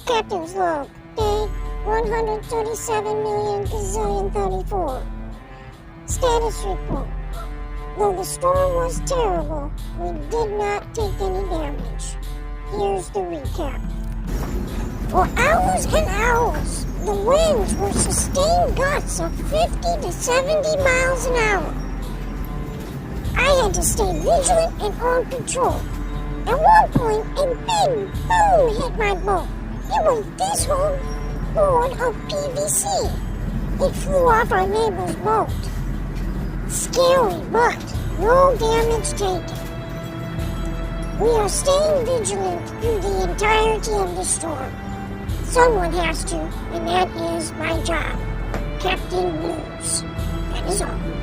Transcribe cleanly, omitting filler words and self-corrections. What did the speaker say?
Captain's log, day 137 million gazillion 34. Status report. Though the storm was terrible, we did not take any damage. Here's the recap. For hours and hours, the winds were sustained gusts of 50 to 70 miles an hour. I had to stay vigilant and on patrol. At one point, a big boom hit my boat. It was this whole board of PVC. It flew off our neighbor's boat. Scary, but no damage taken. We are staying vigilant through the entirety of the storm. Someone has to, and that is my job. Captain Blues. That is all.